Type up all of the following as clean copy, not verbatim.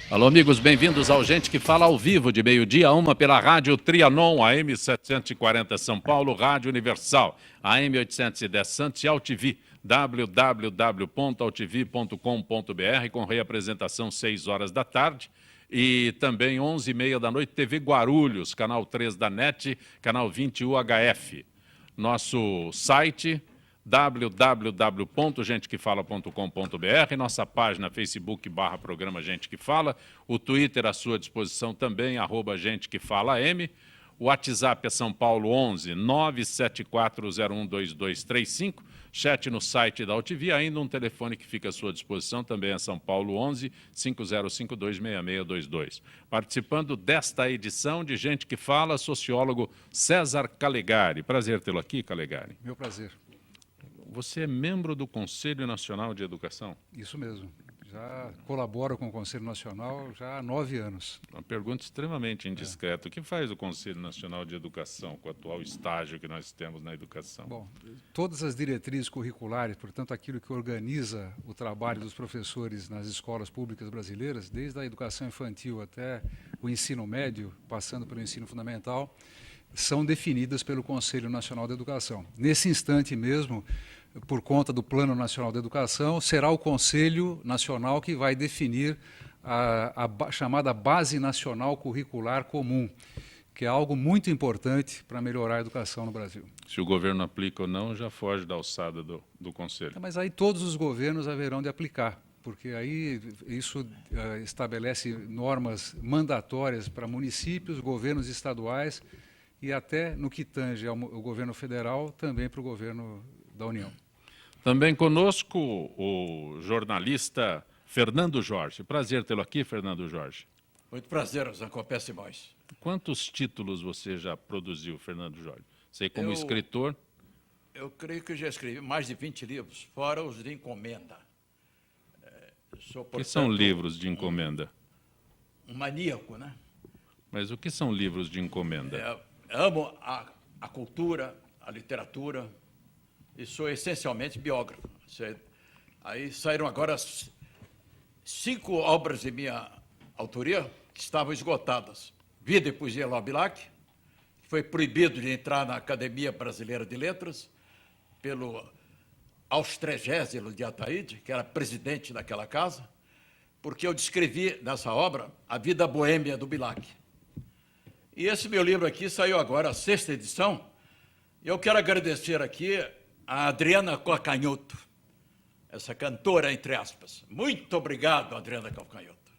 Alô, amigos, bem-vindos ao Gente que Fala ao vivo, de meio-dia a 1 pela Rádio Trianon, AM 740 São Paulo, Rádio Universal, AM 810 Santos e AltV, www.altv.com.br, com reapresentação 6 horas da tarde. E também 11h30 da noite, TV Guarulhos, canal 3 da NET, canal 20 UHF. Nosso site www.gentequefala.com.br, nossa página Facebook/programa Gente que Fala, o Twitter à sua disposição também, @GenteQueFalaM, o WhatsApp é São Paulo 11 974012235, chat no site da AltV, ainda um telefone que fica à sua disposição, também é São Paulo 11 50526622. Participando desta edição de Gente que Fala, sociólogo César Calegari. Prazer tê-lo aqui, Calegari. Meu prazer. Você é membro do Conselho Nacional de Educação? Isso mesmo. Já colaboro com o Conselho Nacional já há 9 anos. Uma pergunta extremamente indiscreta. O que faz o Conselho Nacional de Educação com o atual estágio que nós temos na educação? Bom, todas as diretrizes curriculares, portanto, aquilo que organiza o trabalho dos professores nas escolas públicas brasileiras, desde a educação infantil até o ensino médio, passando pelo ensino fundamental, são definidas pelo Conselho Nacional de Educação. Nesse instante mesmo, por conta do Plano Nacional de Educação, será o Conselho Nacional que vai definir a chamada Base Nacional Curricular Comum, que é algo muito importante para melhorar a educação no Brasil. Se o governo aplica ou não, já foge da alçada do Conselho. Mas aí todos os governos haverão de aplicar, porque aí isso estabelece normas mandatórias para municípios, governos estaduais e até no que tange ao governo federal, também para o governo da União. Também conosco o jornalista Fernando Jorge. Prazer tê-lo aqui, Fernando Jorge. Muito prazer, Zancopé Simões. Quantos títulos você já produziu, Fernando Jorge? Sei como escritor. Eu creio que já escrevi mais de 20 livros, fora os de encomenda. O que são livros de encomenda? Um maníaco, né? Mas o que são livros de encomenda? Amo a cultura, a literatura, e sou essencialmente biógrafo. Aí saíram agora 5 obras de minha autoria que estavam esgotadas. Vida e Poesia Lobilac, que foi proibido de entrar na Academia Brasileira de Letras pelo Austrégésilo de Ataíde, que era presidente daquela casa, porque eu descrevi nessa obra a vida boêmia do Bilac. E esse meu livro aqui saiu agora, a 6ª edição, e eu quero agradecer aqui a Adriana Calcanhoto, essa cantora, entre aspas. Muito obrigado, Adriana Calcanhoto.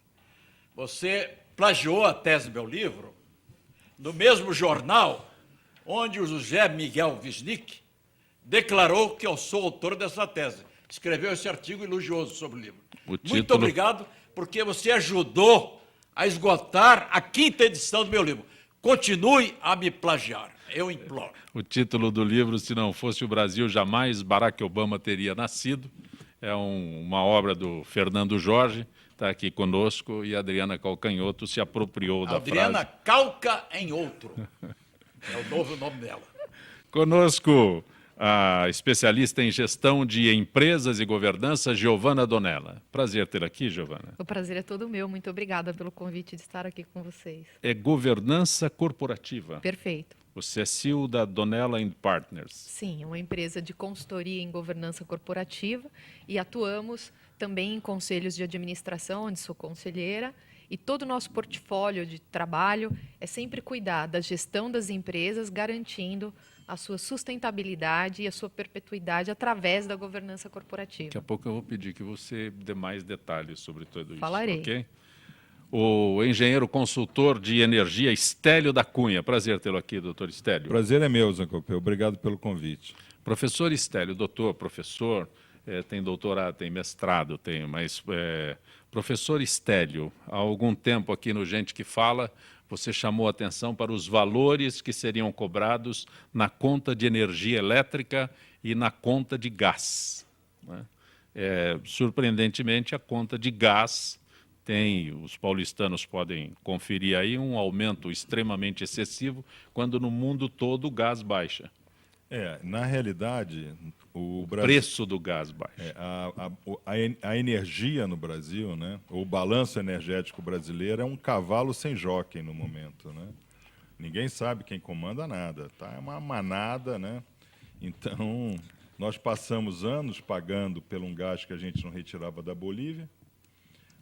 Você plagiou a tese do meu livro no mesmo jornal onde o José Miguel Wisnik declarou que eu sou autor dessa tese. Escreveu esse artigo elogioso sobre o livro. Muito obrigado, porque você ajudou a esgotar a 5ª edição do meu livro. Continue a me plagiar, eu imploro. O título do livro, Se Não Fosse o Brasil, Jamais Barack Obama Teria Nascido. É uma obra do Fernando Jorge, está aqui conosco, e a Adriana Calcanhoto se apropriou da frase. Adriana Calca em Outro, é o novo nome dela. Conosco, a especialista em gestão de empresas e governança, Giovana Donella. Prazer ter aqui, Giovana. O prazer é todo meu. Muito obrigada pelo convite de estar aqui com vocês. É governança corporativa. Perfeito. Você é CEO da Donella & Partners. Sim, uma empresa de consultoria em governança corporativa e atuamos também em conselhos de administração, onde sou conselheira, e todo o nosso portfólio de trabalho é sempre cuidar da gestão das empresas, garantindo a sua sustentabilidade e a sua perpetuidade através da governança corporativa. Daqui a pouco eu vou pedir que você dê mais detalhes sobre tudo isso. Falarei. Ok? O engenheiro consultor de energia, Estélio da Cunha. Prazer tê-lo aqui, doutor Estélio. Prazer é meu, Zancopé. Obrigado pelo convite. Professor Estélio, doutor, professor, tem doutorado, tem mestrado, mas professor Estélio, há algum tempo aqui no Gente que Fala, você chamou a atenção para os valores que seriam cobrados na conta de energia elétrica e na conta de gás, né? Surpreendentemente, a conta de gás os paulistanos podem conferir aí um aumento extremamente excessivo, quando no mundo todo o gás baixa. Na realidade, o Brasil, Preço do gás baixo. a energia no Brasil, né, o balanço energético brasileiro é um cavalo sem jockey no momento, né? Ninguém sabe quem comanda nada, tá? É uma manada, né? Então, nós passamos anos pagando por um gás que a gente não retirava da Bolívia.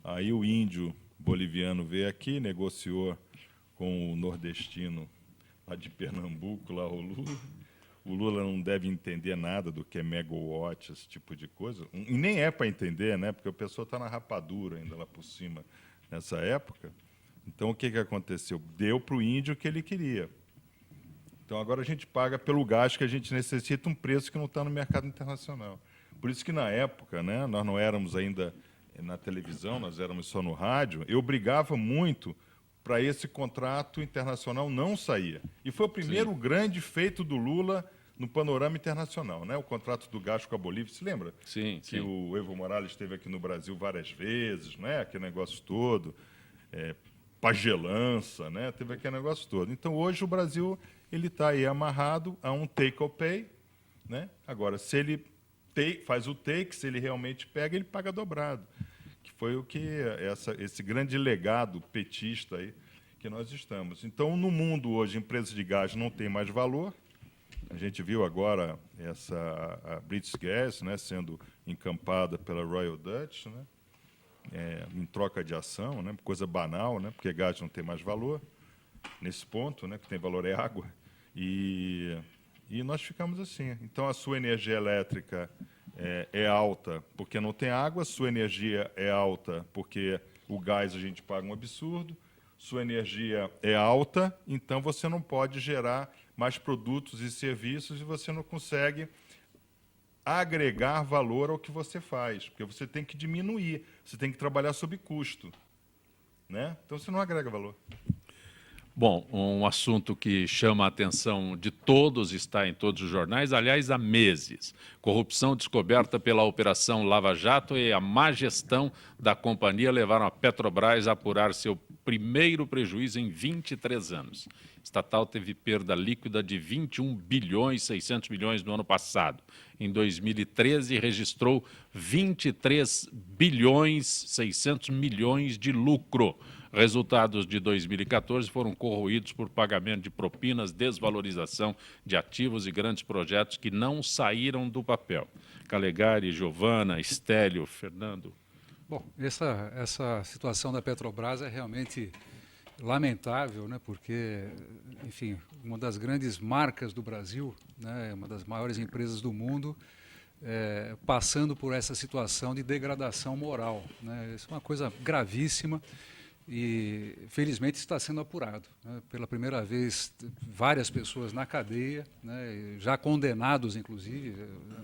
Aí o índio boliviano veio aqui, negociou com o nordestino lá de Pernambuco, lá o Lula. O Lula não deve entender nada do que é megawatt, esse tipo de coisa. E nem é para entender, né? Porque a pessoa está na rapadura ainda lá por cima nessa época. Então, o que aconteceu? Deu para o índio o que ele queria. Então, agora a gente paga pelo gás que a gente necessita um preço que não está no mercado internacional. Por isso que, na época, né, nós não éramos ainda na televisão, nós éramos só no rádio, eu brigava muito para esse contrato internacional não sair. E foi o primeiro grande feito do Lula no panorama internacional, né? O contrato do gás com a Bolívia, se lembra? Sim, que o Evo Morales esteve aqui no Brasil várias vezes, né? Aquele negócio todo, pagelança, né? Teve aquele negócio todo. Então, hoje, o Brasil ele está aí amarrado a um take or pay, né? Agora, se ele faz o take, se ele realmente pega, ele paga dobrado. Que foi o que esse grande legado petista aí que nós estamos. Então, no mundo hoje, empresas de gás não têm mais valor. A gente viu agora a British Gas, né, sendo encampada pela Royal Dutch, né, em troca de ação, né, coisa banal, né, porque gás não tem mais valor nesse ponto, né, que tem valor é água. E nós ficamos assim. Então, a sua energia elétrica é alta porque não tem água, sua energia é alta porque o gás a gente paga um absurdo, sua energia é alta, então você não pode gerar mais produtos e serviços e você não consegue agregar valor ao que você faz, porque você tem que diminuir, você tem que trabalhar sob custo, né? Então, você não agrega valor. Bom, um assunto que chama a atenção de todos, está em todos os jornais, aliás, há meses. Corrupção descoberta pela Operação Lava Jato e a má gestão da companhia levaram a Petrobras a apurar seu primeiro prejuízo em 23 anos. A estatal teve perda líquida de 21 bilhões 600 milhões no ano passado. Em 2013, registrou 23 bilhões 600 milhões de lucro. Resultados de 2014 foram corroídos por pagamento de propinas, desvalorização de ativos e grandes projetos que não saíram do papel. Calegari, Giovana, Estélio, Fernando. Bom, essa situação da Petrobras é realmente lamentável, né? Porque, enfim, uma das grandes marcas do Brasil, né? Uma das maiores empresas do mundo, passando por essa situação de degradação moral, né? Isso é uma coisa gravíssima. E, felizmente, está sendo apurado, né? Pela primeira vez, várias pessoas na cadeia, né? Já condenados, inclusive.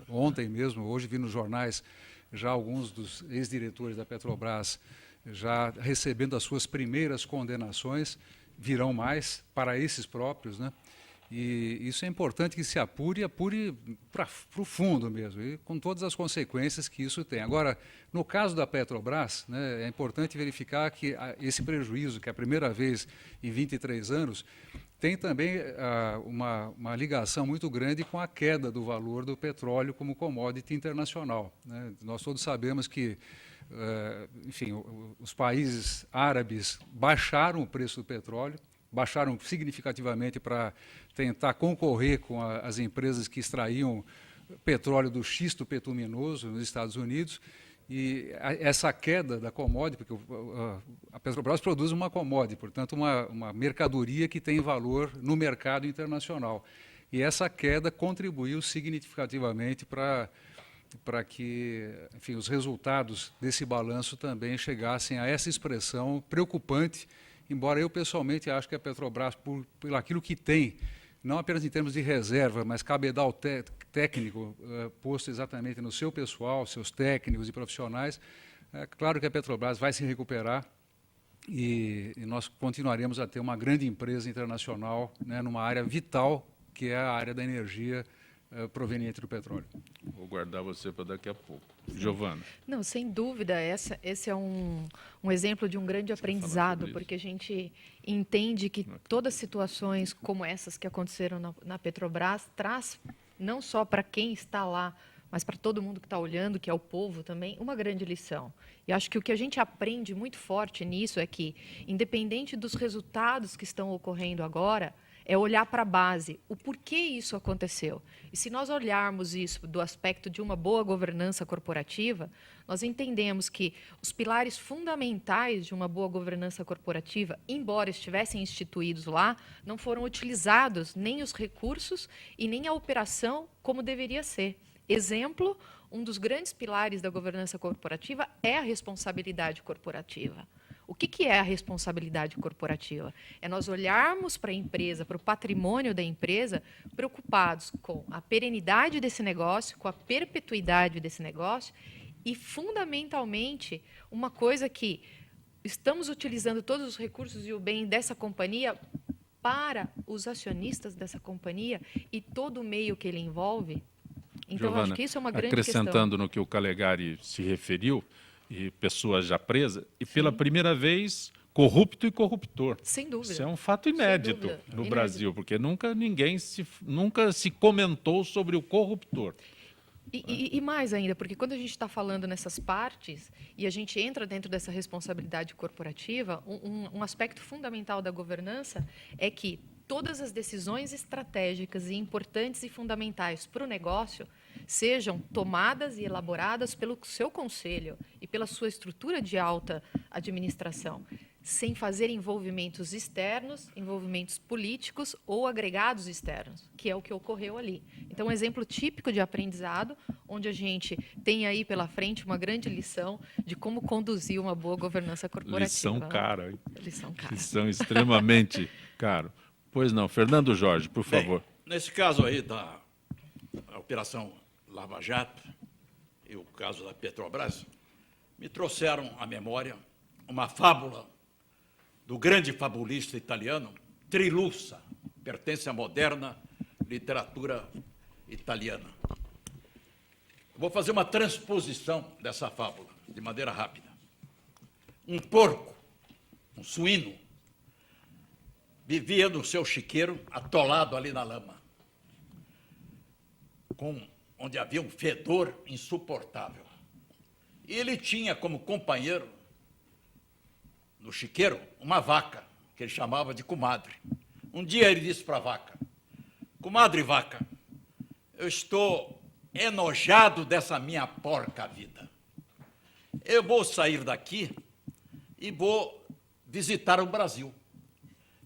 Ontem mesmo, hoje vi nos jornais já alguns dos ex-diretores da Petrobras já recebendo as suas primeiras condenações, virão mais para esses próprios, né? E isso é importante que se apure para o fundo mesmo, e com todas as consequências que isso tem. Agora, no caso da Petrobras, né, é importante verificar que esse prejuízo, que é a primeira vez em 23 anos, tem também uma ligação muito grande com a queda do valor do petróleo como commodity internacional, né? Nós todos sabemos que, enfim, os países árabes baixaram o preço do petróleo, baixaram significativamente para tentar concorrer com as empresas que extraíam petróleo do xisto betuminoso nos Estados Unidos. E essa queda da commodity, porque a Petrobras produz uma commodity, portanto, uma mercadoria que tem valor no mercado internacional. E essa queda contribuiu significativamente para que, enfim, os resultados desse balanço também chegassem a essa expressão preocupante, embora eu pessoalmente acho que a Petrobras, por aquilo que tem, não apenas em termos de reserva, mas cabedal técnico posto exatamente no seu pessoal, seus técnicos e profissionais, é claro que a Petrobras vai se recuperar e nós continuaremos a ter uma grande empresa internacional, né, numa área vital, que é a área da energia proveniente do petróleo. Vou guardar você para daqui a pouco. Giovana. Não, sem dúvida, esse é um exemplo de um grande aprendizado, porque a gente entende que todas situações como essas que aconteceram na Petrobras traz não só para quem está lá, mas para todo mundo que está olhando, que é o povo também, uma grande lição. E acho que o que a gente aprende muito forte nisso é que, independente dos resultados que estão ocorrendo agora, é olhar para a base, o porquê isso aconteceu. E se nós olharmos isso do aspecto de uma boa governança corporativa, nós entendemos que os pilares fundamentais de uma boa governança corporativa, embora estivessem instituídos lá, não foram utilizados nem os recursos e nem a operação como deveria ser. Exemplo, um dos grandes pilares da governança corporativa é a responsabilidade corporativa. O que é a responsabilidade corporativa? É nós olharmos para a empresa, para o patrimônio da empresa, preocupados com a perenidade desse negócio, com a perpetuidade desse negócio e, fundamentalmente, uma coisa que estamos utilizando todos os recursos e o bem dessa companhia para os acionistas dessa companhia e todo o meio que ele envolve. Então, Giovana, acho que isso é uma grande questão. acrescentando no que o Calegari se referiu, e pessoas já presas, e pela primeira vez, corrupto e corruptor. Sem dúvida. Isso é um fato inédito dúvida. no Inédito. Brasil, porque nunca se comentou sobre o corruptor. E mais ainda, porque quando a gente está falando nessas partes e a gente entra dentro dessa responsabilidade corporativa, um aspecto fundamental da governança é que todas as decisões estratégicas e importantes e fundamentais para o negócio sejam tomadas e elaboradas pelo seu conselho e pela sua estrutura de alta administração, sem fazer envolvimentos externos, envolvimentos políticos ou agregados externos, que é o que ocorreu ali. Então, um exemplo típico de aprendizado, onde a gente tem aí pela frente uma grande lição de como conduzir uma boa governança corporativa. Lição cara, hein? Lição cara. Lição extremamente cara. Pois não, Fernando Jorge, por favor. Bem, nesse caso aí da Operação Lava Jato e o caso da Petrobras, me trouxeram à memória uma fábula do grande fabulista italiano Trilussa, pertence à moderna literatura italiana. Vou fazer uma transposição dessa fábula, de maneira rápida. Um porco, um suíno, vivia no seu chiqueiro, atolado ali na lama, onde havia um fedor insuportável. E ele tinha como companheiro, no chiqueiro, uma vaca, que ele chamava de comadre. Um dia ele disse para a vaca: comadre vaca, eu estou enojado dessa minha porca vida. Eu vou sair daqui e vou visitar o Brasil,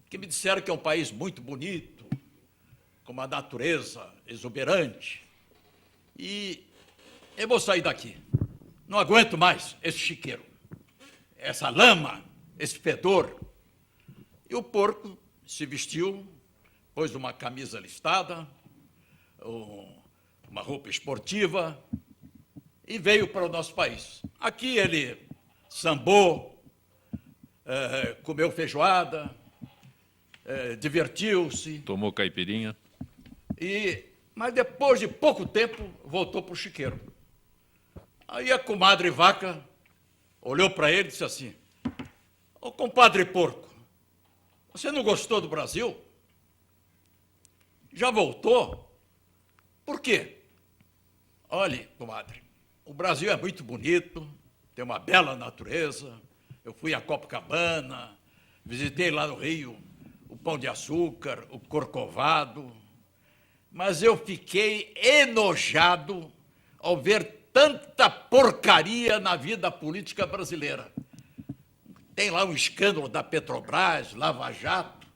que me disseram que é um país muito bonito, com uma natureza exuberante. E eu vou sair daqui. Não aguento mais esse chiqueiro, essa lama, esse fedor. E o porco se vestiu, pôs uma camisa listada, uma roupa esportiva, e veio para o nosso país. Aqui ele sambou, comeu feijoada, divertiu-se. Tomou caipirinha. Mas depois de pouco tempo, voltou para o chiqueiro. Aí a comadre vaca olhou para ele e disse assim: ô compadre porco, você não gostou do Brasil? Já voltou? Por quê? Olhe, comadre, o Brasil é muito bonito, tem uma bela natureza. Eu fui a Copacabana, visitei lá no Rio o Pão de Açúcar, o Corcovado, mas eu fiquei enojado ao ver tanta porcaria na vida política brasileira. Tem lá um escândalo da Petrobras, Lava Jato,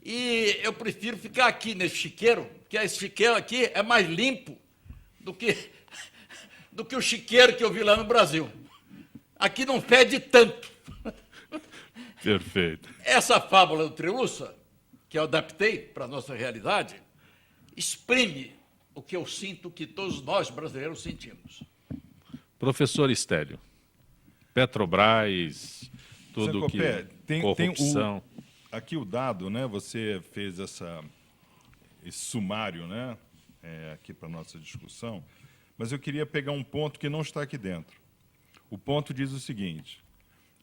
e eu prefiro ficar aqui nesse chiqueiro, porque esse chiqueiro aqui é mais limpo do que o chiqueiro que eu vi lá no Brasil. Aqui não fede tanto. Perfeito. Essa fábula do Trilussa, que eu adaptei para a nossa realidade, exprime o que eu sinto que todos nós brasileiros sentimos. Professor Estélio, Petrobras, tudo Zancopé, que corrupção. Aqui o dado, né? Você fez esse sumário, né? Aqui para a nossa discussão, mas eu queria pegar um ponto que não está aqui dentro. O ponto diz o seguinte: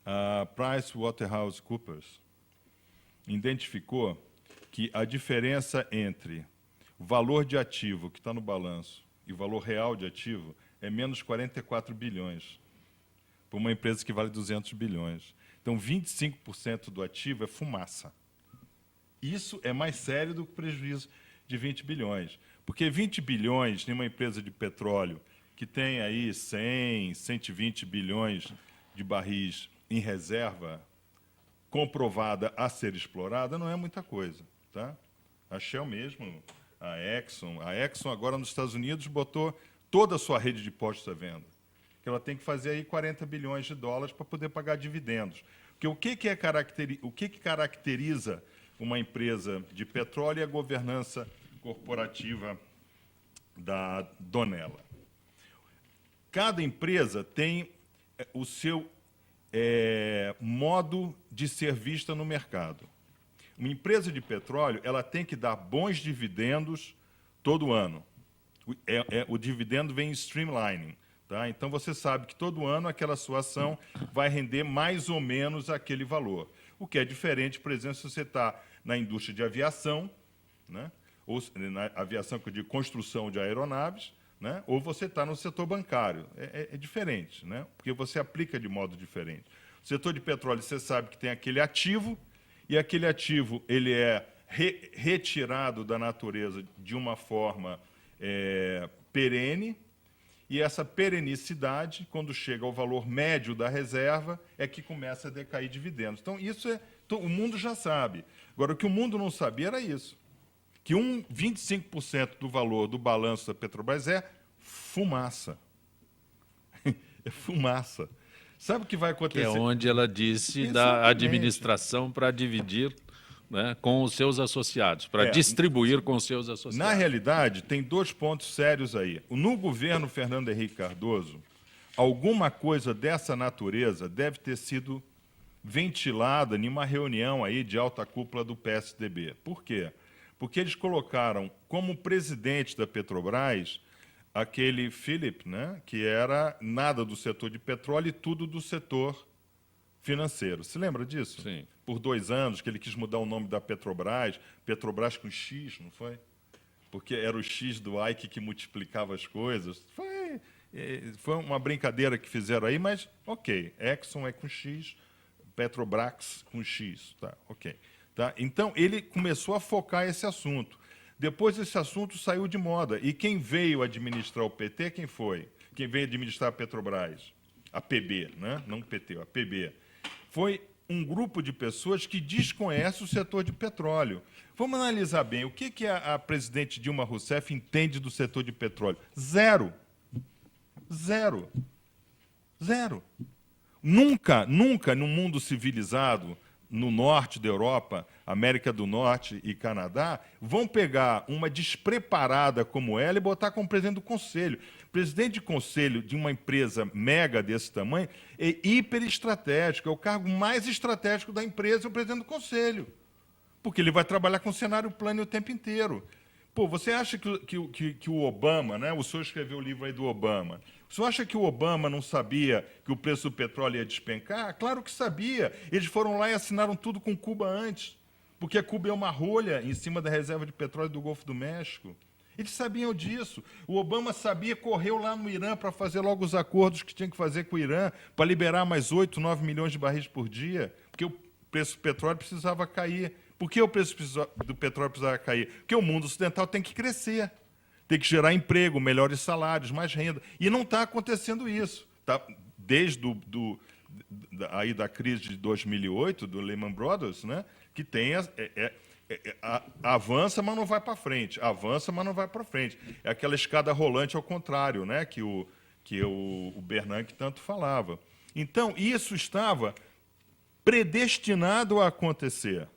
a PricewaterhouseCoopers identificou que a diferença entre o valor de ativo que está no balanço e o valor real de ativo é menos 44 bilhões, para uma empresa que vale 200 bilhões. Então, 25% do ativo é fumaça. Isso é mais sério do que o prejuízo de 20 bilhões. Porque 20 bilhões em uma empresa de petróleo que tem aí 100, 120 bilhões de barris em reserva comprovada a ser explorada, não é muita coisa. Tá? A Shell mesmo, a Exxon agora nos Estados Unidos botou toda a sua rede de postos à venda, que ela tem que fazer aí 40 bilhões de dólares para poder pagar dividendos. Porque o que caracteriza uma empresa de petróleo é a governança corporativa da donela. Cada empresa tem o seu modo de ser vista no mercado. Uma empresa de petróleo ela tem que dar bons dividendos todo ano. O dividendo vem em streamlining. Tá? Então, você sabe que todo ano aquela sua ação vai render mais ou menos aquele valor. O que é diferente, por exemplo, se você está na indústria de aviação, né? Ou na aviação que eu digo construção de aeronaves, né? Ou você está no setor bancário. É diferente, né? Porque você aplica de modo diferente. O setor de petróleo, você sabe que tem aquele ativo, e aquele ativo ele é retirado da natureza de uma forma perene, e essa perenicidade, quando chega ao valor médio da reserva, é que começa a decair dividendos. Então, isso o mundo já sabe. Agora, o que o mundo não sabia era isso, que 25% do valor do balanço da Petrobras é fumaça. É fumaça. Sabe o que vai acontecer? Que é onde ela disse da administração para dividir, né, com os seus associados, para distribuir com os seus associados. Na realidade, tem dois pontos sérios aí. No governo Fernando Henrique Cardoso, alguma coisa dessa natureza deve ter sido ventilada em uma reunião aí de alta cúpula do PSDB. Por quê? Porque eles colocaram como presidente da Petrobras aquele Philip, né, que era nada do setor de petróleo e tudo do setor financeiro. Se lembra disso? Sim. Por 2 anos, que ele quis mudar o nome da Petrobras, Petrobras com X, não foi? Porque era o X do Ike que multiplicava as coisas. Foi uma brincadeira que fizeram aí, mas ok. Exxon é com X, Petrobras com X. Tá, ok. Tá? Então, ele começou a focar esse assunto. Depois, esse assunto saiu de moda. E quem veio administrar o PT, quem foi? Quem veio administrar a Petrobras? A PB, né? Não o PT, a PB. Foi um grupo de pessoas que desconhece o setor de petróleo. Vamos analisar bem. O que a presidente Dilma Rousseff entende do setor de petróleo? Zero. Zero. Zero. Nunca no mundo civilizado, no norte da Europa, América do Norte e Canadá, vão pegar uma despreparada como ela e botar como presidente do conselho. Presidente de conselho de uma empresa mega desse tamanho é hiperestratégico, é o cargo mais estratégico da empresa, é o presidente do conselho. Porque ele vai trabalhar com o cenário plano o tempo inteiro. Pô, você acha que o Obama, né? O senhor escreveu o livro aí do Obama. O senhor acha que o Obama não sabia que o preço do petróleo ia despencar? Claro que sabia. Eles foram lá e assinaram tudo com Cuba antes, porque Cuba é uma rolha em cima da reserva de petróleo do Golfo do México. Eles sabiam disso. O Obama sabia, correu lá no Irã para fazer logo os acordos que tinha que fazer com o Irã, para liberar mais 8, 9 milhões de barris por dia, porque o preço do petróleo precisava cair. Por que o preço do petróleo precisava cair? Porque o mundo ocidental tem que crescer, tem que gerar emprego, melhores salários, mais renda. E não está acontecendo isso. Tá? Desde aí da crise de 2008, do Lehman Brothers, né? Que tem avança, mas não vai para frente. Avança, mas não vai para frente. É aquela escada rolante ao contrário, né? que o Bernanke tanto falava. Então, isso estava predestinado a acontecer,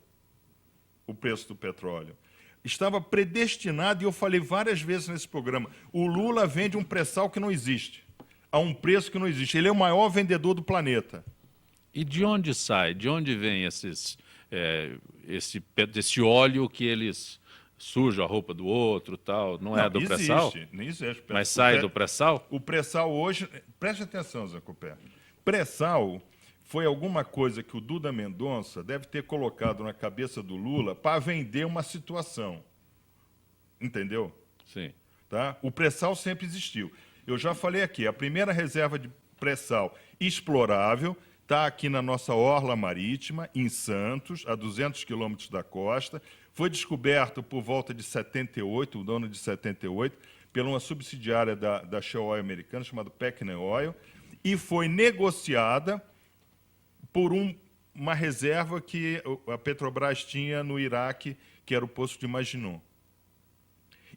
o preço do petróleo. Estava predestinado, e eu falei várias vezes nesse programa, o Lula vende um pré-sal que não existe, a um preço que não existe. Ele é o maior vendedor do planeta. E de onde sai, de onde vem esse óleo que eles sujam a roupa do outro, tal? Não é do pré-sal? Não existe. Mas sai do pré-sal? O pré-sal hoje... Preste atenção, Zé Copé. Pré-sal foi alguma coisa que o Duda Mendonça deve ter colocado na cabeça do Lula para vender uma situação. Entendeu? Sim. Tá? O pré-sal sempre existiu. Eu já falei aqui, a primeira reserva de pré-sal explorável está aqui na nossa orla marítima, em Santos, a 200 quilômetros da costa. Foi descoberto por volta de 78, o dono de 78, por uma subsidiária da Shell Oil americana, chamada Peckney Oil, e foi negociada por uma reserva que a Petrobras tinha no Iraque, que era o Poço de Maginot.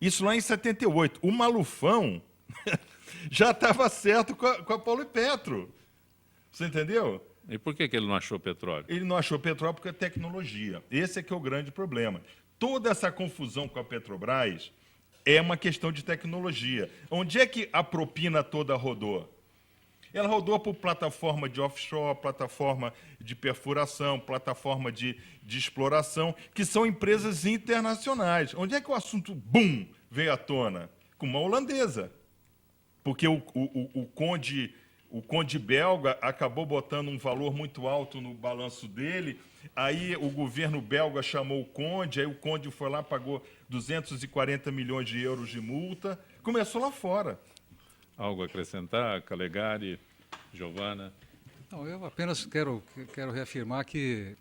Isso lá em 78. O Malufão já estava certo com a Paulo e Petro. Você entendeu? E por que ele não achou petróleo? Ele não achou petróleo porque é tecnologia. Esse é que é o grande problema. Toda essa confusão com a Petrobras é uma questão de tecnologia. Onde é que a propina toda rodou? Ela rodou por plataforma de offshore, plataforma de perfuração, plataforma de exploração, que são empresas internacionais. Onde é que o assunto, bum, veio à tona? Com uma holandesa. Porque o conde belga acabou botando um valor muito alto no balanço dele, aí o governo belga chamou o conde, aí o conde foi lá, pagou 240 milhões de euros de multa, começou lá fora. Algo a acrescentar, Calegari, Giovana? Não, eu apenas quero reafirmar que,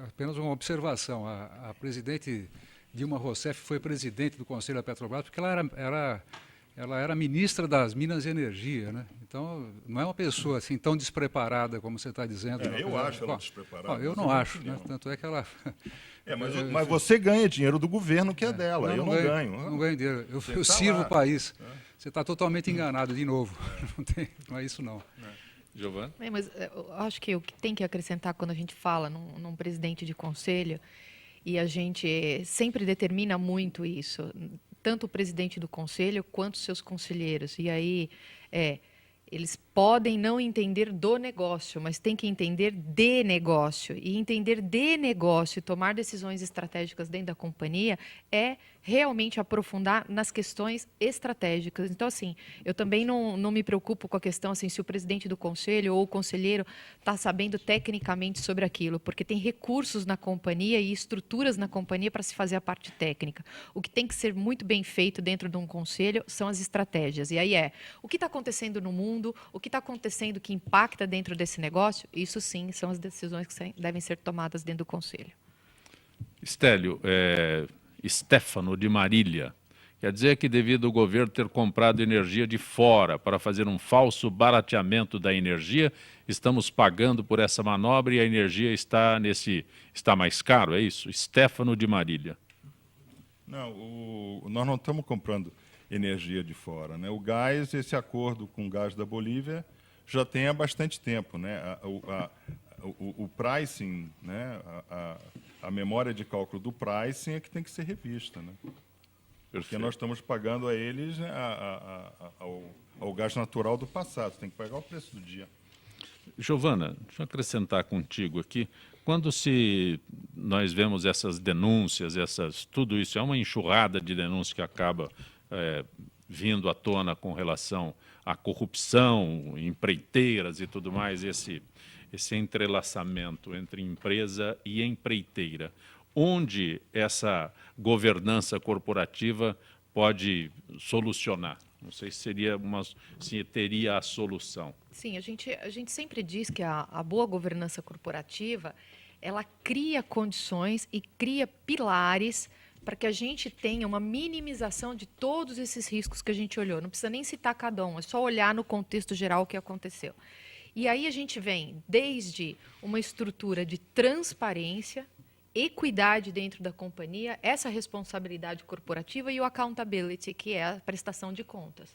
apenas uma observação, a presidente Dilma Rousseff foi presidente do Conselho da Petrobras porque ela era ministra das Minas e Energia, né? Então, não é uma pessoa assim tão despreparada como você está dizendo. Eu acho ela despreparada. Eu não acho, né? Tanto é que ela... Mas você ganha dinheiro do governo que é dela, eu não ganho. Não ganho dinheiro, eu tá sirvo lá. o país. Você está totalmente enganado de novo. Não é isso, não. Giovana? Mas eu acho que o que tem que acrescentar quando a gente fala num presidente de conselho, e a gente sempre determina muito isso, tanto o presidente do conselho quanto os seus conselheiros. E aí, eles podem não entender do negócio, mas tem que entender de negócio. E entender de negócio e tomar decisões estratégicas dentro da companhia é realmente aprofundar nas questões estratégicas. Então, assim, eu também não me preocupo com a questão assim, se o presidente do conselho ou o conselheiro está sabendo tecnicamente sobre aquilo, porque tem recursos na companhia e estruturas na companhia para se fazer a parte técnica. O que tem que ser muito bem feito dentro de um conselho são as estratégias. E aí o que está acontecendo no mundo, o que está acontecendo que impacta dentro desse negócio, isso sim são as decisões que devem ser tomadas dentro do conselho. Estélio, Stefano de Marília, quer dizer que devido ao governo ter comprado energia de fora para fazer um falso barateamento da energia, estamos pagando por essa manobra e a energia está mais caro, é isso? Stefano de Marília. Não, nós não estamos comprando energia de fora, né? O gás, esse acordo com o gás da Bolívia já tem há bastante tempo, né? O pricing, né? A memória de cálculo do pricing é que tem que ser revista, né? Porque nós estamos pagando a eles, né, ao gás natural do passado, tem que pagar o preço do dia. Giovana, deixa eu acrescentar contigo aqui. Quando nós vemos essas denúncias, tudo isso, é uma enxurrada de denúncias que acaba vindo à tona com relação à corrupção, empreiteiras e tudo mais, esse entrelaçamento entre empresa e empreiteira, onde essa governança corporativa pode solucionar? Não sei se teria a solução. Sim, a gente sempre diz que a boa governança corporativa, ela cria condições e cria pilares para que a gente tenha uma minimização de todos esses riscos que a gente olhou. Não precisa nem citar cada um, é só olhar no contexto geral o que aconteceu. E aí a gente vem desde uma estrutura de transparência, equidade dentro da companhia, essa responsabilidade corporativa e o accountability, que é a prestação de contas.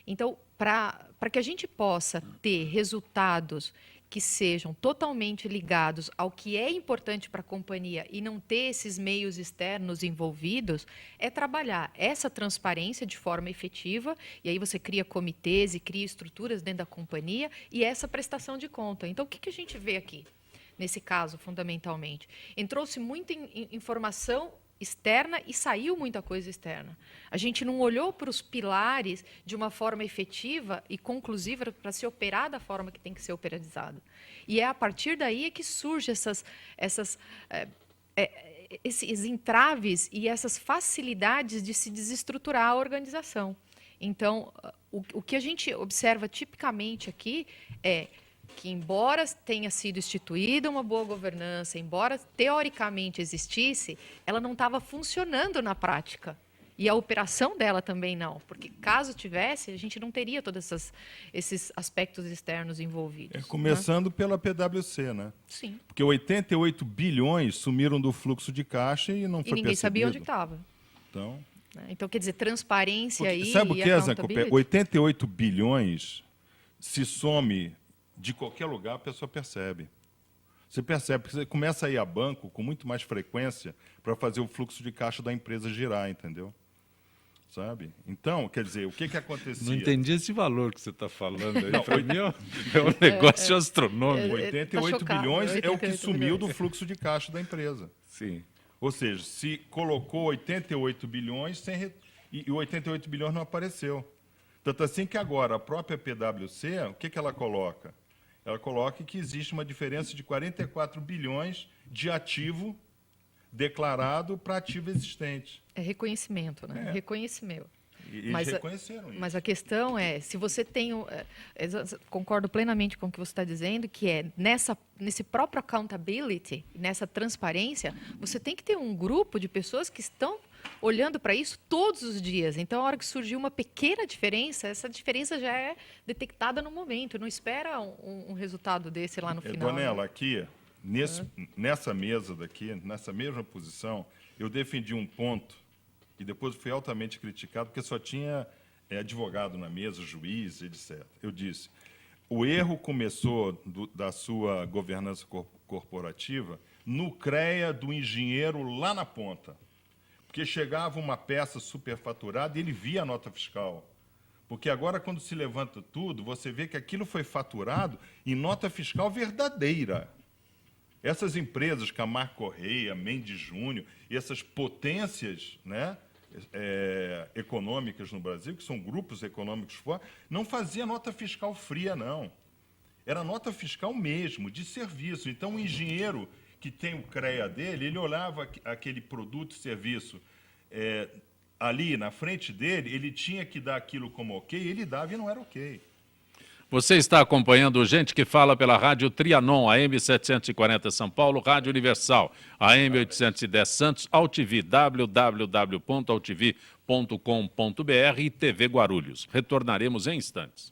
Então, para que a gente possa ter resultados que sejam totalmente ligados ao que é importante para a companhia e não ter esses meios externos envolvidos, é trabalhar essa transparência de forma efetiva, e aí você cria comitês e cria estruturas dentro da companhia, e essa prestação de conta. Então, o que a gente vê aqui, nesse caso, fundamentalmente? Entrou-se muita informação externa e saiu muita coisa externa. A gente não olhou para os pilares de uma forma efetiva e conclusiva para se operar da forma que tem que ser operarizado. E é a partir daí que surgem esses entraves e essas facilidades de se desestruturar a organização. Então, o que a gente observa tipicamente aqui é que, embora tenha sido instituída uma boa governança, embora teoricamente existisse, ela não estava funcionando na prática. E a operação dela também não, porque caso tivesse, a gente não teria todos esses aspectos externos envolvidos. Começando pela PwC, né? Sim. Porque 88 bilhões sumiram do fluxo de caixa e não E foi ninguém sabia onde percebido. estava. Então, Então, quer dizer, transparência aí sabe o e que é, Zancopé? accountability. 88 bilhões, se some de qualquer lugar, a pessoa percebe. Você percebe, porque você começa a ir a banco com muito mais frequência para fazer o fluxo de caixa da empresa girar, entendeu? Sabe? Então, quer dizer, o que acontecia? Não entendi esse valor que você está falando aí. Não, Para mim é um negócio astronômico. 88 chocado, bilhões é o que 88 sumiu bilhões. do fluxo de caixa da empresa. Sim. Ou seja, se colocou 88 bilhões e 88 bilhões não apareceu. Tanto assim que agora a própria PwC, o que ela coloca? Ela coloca que existe uma diferença de 44 bilhões de ativo declarado para ativo existente. É reconhecimento, né? É. Reconhecimento. E eles Mas reconheceram isso. Mas a questão é, se você tem, concordo plenamente com o que você está dizendo, que é nesse próprio accountability, nessa transparência, você tem que ter um grupo de pessoas que estão olhando para isso todos os dias. Então, a hora que surgiu uma pequena diferença, essa diferença já é detectada no momento. Não espera um resultado desse lá no final. Donella, aqui, nessa mesa daqui, nessa mesma posição, eu defendi um ponto e depois fui altamente criticado, porque só tinha advogado na mesa, juiz, etc. Eu disse, o erro começou da sua governança corporativa no CREA do engenheiro lá na ponta. Porque chegava uma peça superfaturada e ele via a nota fiscal. Porque agora, quando se levanta tudo, você vê que aquilo foi faturado em nota fiscal verdadeira. Essas empresas, Camargo Correia, Mendes Júnior, e essas potências, né, econômicas no Brasil, que são grupos econômicos fortes, não fazia nota fiscal fria, não. Era nota fiscal mesmo, de serviço. Então, o engenheiro que tem o CREA dele, ele olhava aquele produto e serviço ali na frente dele, ele tinha que dar aquilo como ok, ele dava e não era ok. Você está acompanhando Gente que Fala pela Rádio Trianon, AM 740 São Paulo, Rádio Universal, AM 810 Santos, AltV, www.altv.com.br e TV Guarulhos. Retornaremos em instantes.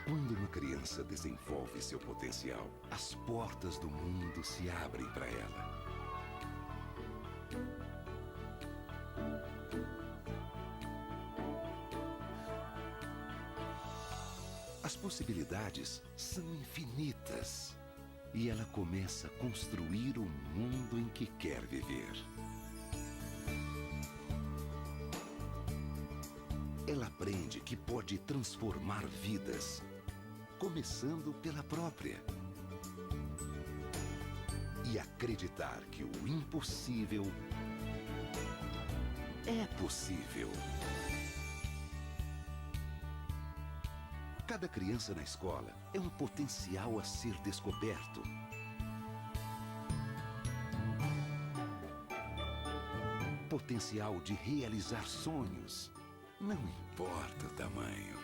Quando uma criança desenvolve seu potencial, as portas do mundo se abrem para ela. As possibilidades são infinitas e ela começa a construir o mundo em que quer viver. Ela aprende que pode transformar vidas, começando pela própria. E acreditar que o impossível é possível. Cada criança na escola é um potencial a ser descoberto. Potencial de realizar sonhos, não importa o tamanho.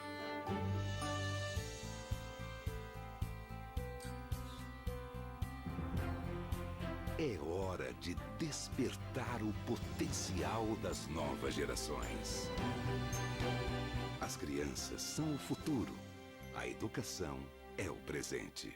É hora de despertar o potencial das novas gerações. As crianças são o futuro. A educação é o presente.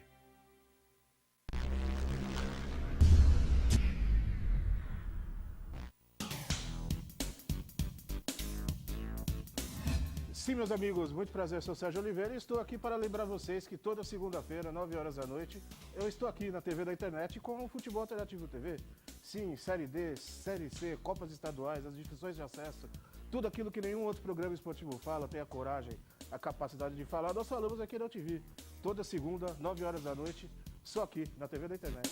Sim, meus amigos, muito prazer, eu sou Sérgio Oliveira e estou aqui para lembrar vocês que toda segunda-feira, 9 horas da noite, eu estou aqui na TV da internet com o Futebol Alternativo TV. Sim, Série D, Série C, Copas Estaduais, as divisões de acesso, tudo aquilo que nenhum outro programa esportivo fala, tem a coragem, a capacidade de falar, nós falamos aqui na UTV. Toda segunda, 9 horas da noite, só aqui na TV da internet.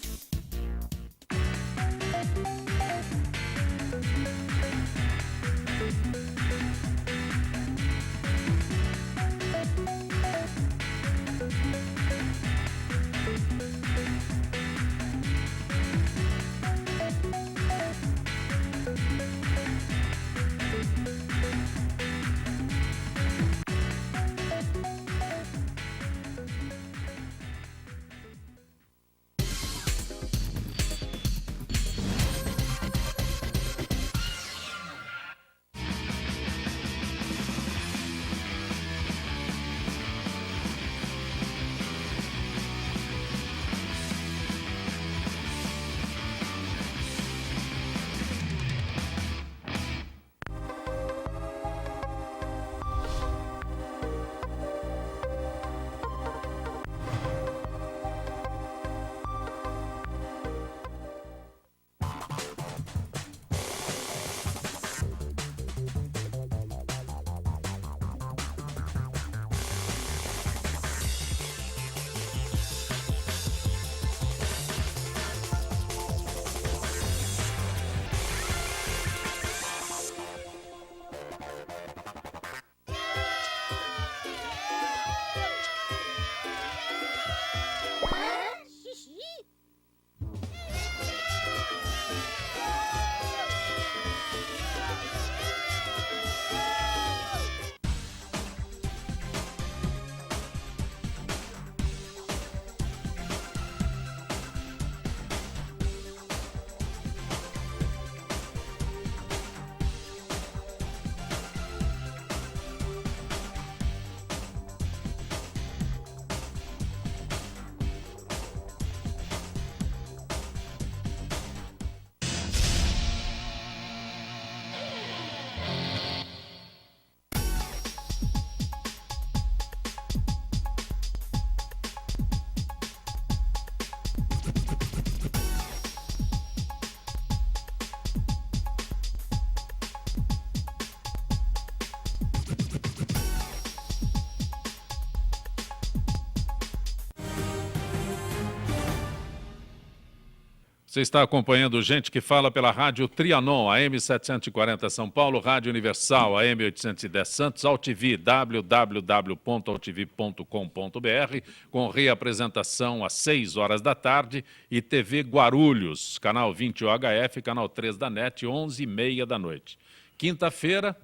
Você está acompanhando Gente que Fala pela Rádio Trianon, AM 740 São Paulo, Rádio Universal, AM 810 Santos, AltV, www.altv.com.br, com reapresentação às 6 horas da tarde, e TV Guarulhos, canal 20 UHF, canal 3 da NET, 11h30 da noite. Quinta-feira,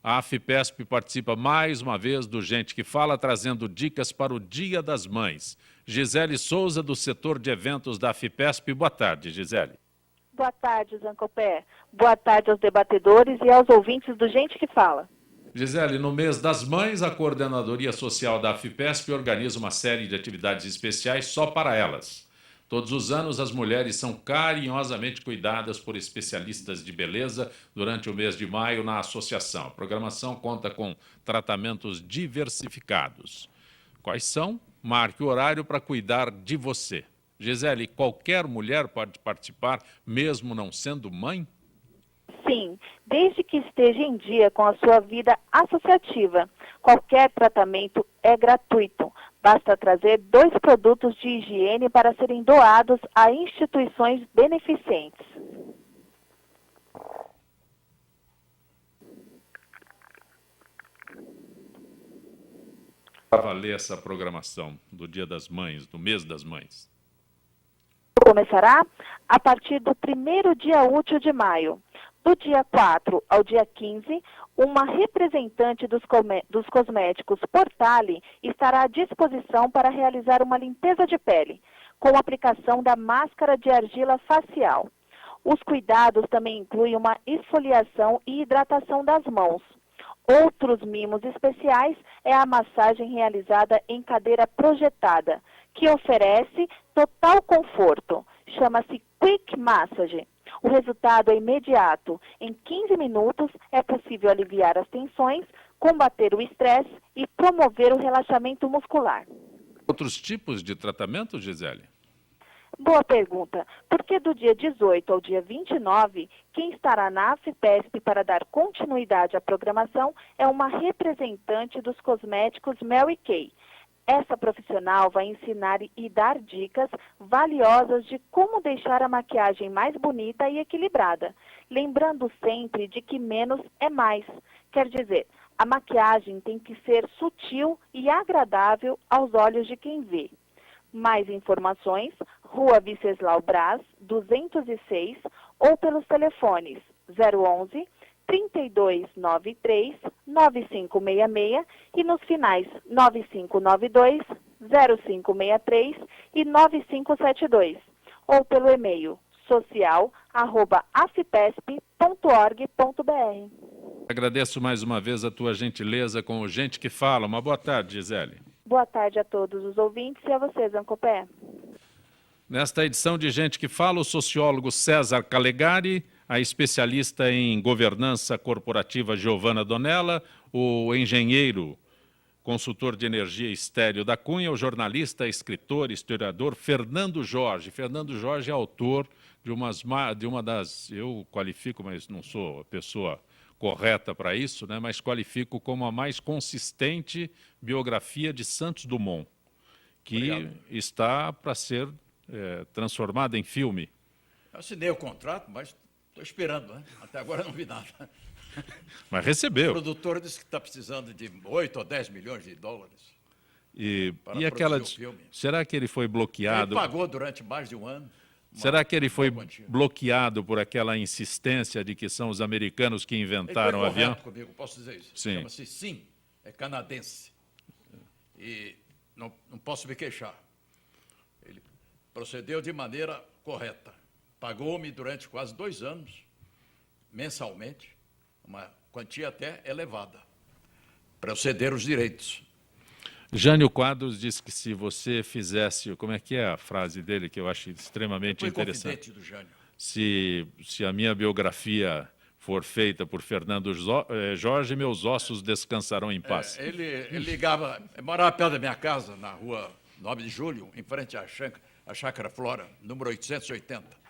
a AFIPESP participa mais uma vez do Gente que Fala, trazendo dicas para o Dia das Mães. Gisele Souza, do setor de eventos da AFIPESP. Boa tarde, Gisele. Boa tarde, Zancopé. Boa tarde aos debatedores e aos ouvintes do Gente que Fala. Gisele, no mês das mães, a Coordenadoria Social da AFIPESP organiza uma série de atividades especiais só para elas. Todos os anos, as mulheres são carinhosamente cuidadas por especialistas de beleza durante o mês de maio na associação. A programação conta com tratamentos diversificados. Quais são? Marque o horário para cuidar de você. Gisele, qualquer mulher pode participar, mesmo não sendo mãe? Sim, desde que esteja em dia com a sua vida associativa. Qualquer tratamento é gratuito. Basta trazer 2 produtos de higiene para serem doados a instituições beneficentes. Para valer essa programação do Dia das Mães, do mês das mães? Começará a partir do 1º dia útil de maio. Do dia 4 ao dia 15, uma representante dos cosméticos Portale estará à disposição para realizar uma limpeza de pele, com a aplicação da máscara de argila facial. Os cuidados também incluem uma esfoliação e hidratação das mãos. Outros mimos especiais é a massagem realizada em cadeira projetada, que oferece total conforto. Chama-se Quick Massage. O resultado é imediato. Em 15 minutos é possível aliviar as tensões combater o estresse e promover o relaxamento muscular. Outros tipos de tratamento, Gisele? Boa pergunta, porque do dia 18 ao dia 29, quem estará na AFPESP para dar continuidade à programação é uma representante dos cosméticos Mary Kay. Essa profissional vai ensinar e dar dicas valiosas de como deixar a maquiagem mais bonita e equilibrada, lembrando sempre de que menos é mais. Quer dizer, a maquiagem tem que ser sutil e agradável aos olhos de quem vê. Mais informações, Rua Venceslau Braz, 206, ou pelos telefones 011 3293 9566 e nos finais 9592 0563 e 9572, ou pelo e-mail social@afpesp.org.br. Agradeço mais uma vez a tua gentileza com o Gente que Fala. Uma boa tarde, Gisele. Boa tarde a todos os ouvintes e a você, Zancopé. Nesta edição de Gente que Fala, o sociólogo César Calegari, a especialista em governança corporativa Giovana Donella, o engenheiro, consultor de energia Estélio da Cunha, o jornalista, escritor, historiador Fernando Jorge. Fernando Jorge é autor de uma das, eu qualifico, mas não sou a pessoa correta para isso, né, mas qualifico como a mais consistente biografia de Santos Dumont, que está para ser transformada em filme. Eu assinei o contrato, mas estou esperando, né? Até agora não vi nada. Mas O recebeu. produtor disse que está precisando de 8 ou 10 milhões de dólares. E Para aquela. produzir o filme. Será que ele foi bloqueado? Ele pagou durante mais de um ano. Será que ele foi uma quantia. bloqueado por aquela insistência de que são os americanos que inventaram o Ele foi avião? correto comigo, posso dizer isso. Sim. Chama-se Sim, é canadense. E não posso me queixar. Ele procedeu de maneira correta. Pagou-me durante quase 2 anos, mensalmente, uma quantia até elevada, para eu ceder os direitos. Jânio Quadros disse que se você fizesse, como é que é a frase dele, que eu acho extremamente Foi interessante? confidente do Jânio. Se a minha biografia for feita por Fernando Jorge, meus ossos descansarão em paz. Ele ligava, morava perto da minha casa, na rua 9 de Julho, em frente à Chácara Flora, número 880.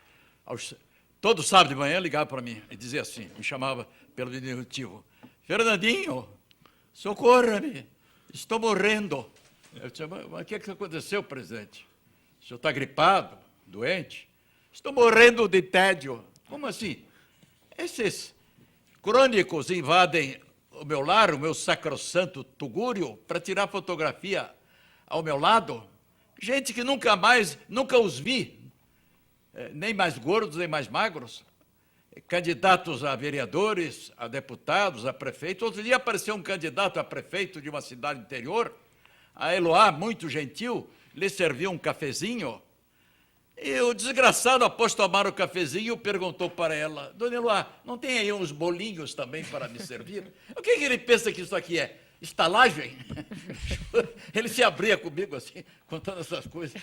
Todo sábado de manhã ligava para mim e dizia assim, me chamava pelo diminutivo, Fernandinho, socorra-me, estou morrendo. Eu disse, mas o que aconteceu, presidente? O senhor está gripado, doente? Estou morrendo de tédio. Como assim? Esses crônicos invadem o meu lar, o meu sacrossanto tugúrio, para tirar fotografia ao meu lado. Gente que nunca os vi, nem mais gordos, nem mais magros. Candidatos a vereadores, a deputados, a prefeitos. Outro dia apareceu um candidato a prefeito de uma cidade interior, a Eloá, muito gentil, lhe serviu um cafezinho. E o desgraçado, após tomar o cafezinho, perguntou para ela, Dona Eloá, não tem aí uns bolinhos também para me servir? O que ele pensa que isso aqui é? Estalagem? Ele se abria comigo assim, contando essas coisas.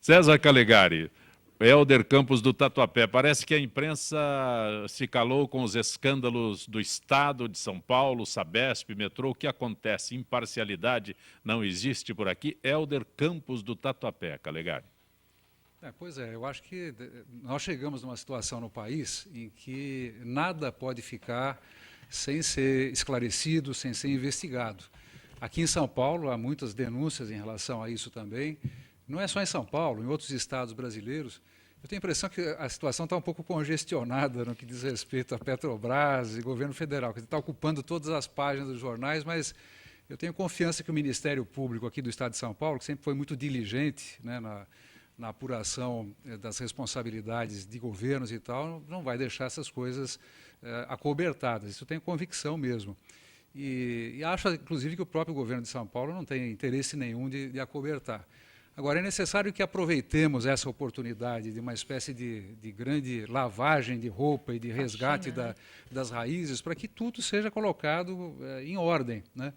César Calegari, Hélder Campos do Tatuapé, parece que a imprensa se calou com os escândalos do Estado de São Paulo, Sabesp, metrô. O que acontece? Imparcialidade não existe por aqui. Hélder Campos do Tatuapé, Calegari. Pois é, eu acho que nós chegamos numa situação no país em que nada pode ficar sem ser esclarecido, sem ser investigado. Aqui em São Paulo há muitas denúncias em relação a isso também. Não é só em São Paulo, em outros estados brasileiros. Eu tenho a impressão que a situação está um pouco congestionada no que diz respeito a Petrobras e governo federal, que está ocupando todas as páginas dos jornais, mas eu tenho confiança que o Ministério Público aqui do Estado de São Paulo, que sempre foi muito diligente, né, na apuração das responsabilidades de governos e tal, não vai deixar essas coisas acobertadas. Isso eu tenho convicção mesmo. E acho, inclusive, que o próprio governo de São Paulo não tem interesse nenhum de acobertar. Agora, é necessário que aproveitemos essa oportunidade de uma espécie de grande lavagem de roupa e de resgate das raízes para que tudo seja colocado em ordem, né?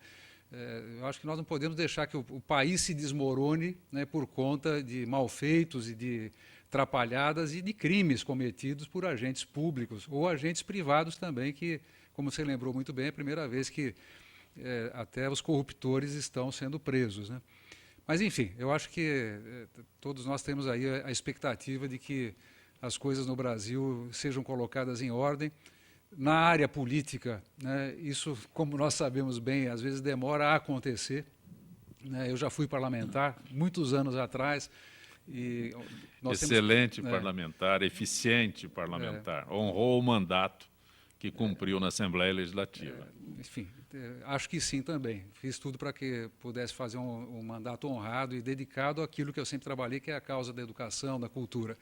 Eu acho que nós não podemos deixar que o país se desmorone, né, por conta de malfeitos e de atrapalhadas e de crimes cometidos por agentes públicos ou agentes privados também, que, como você lembrou muito bem, é a primeira vez que até os corruptores estão sendo presos, né? Mas, enfim, eu acho que todos nós temos aí a expectativa de que as coisas no Brasil sejam colocadas em ordem. Na área política, né, isso, como nós sabemos bem, às vezes demora a acontecer, né? Eu já fui parlamentar muitos anos atrás. E nós Excelente parlamentar, eficiente parlamentar. Honrou o mandato que cumpriu na Assembleia Legislativa. Enfim, acho que sim também. Fiz tudo para que pudesse fazer um mandato honrado e dedicado àquilo que eu sempre trabalhei, que é a causa da educação, da cultura.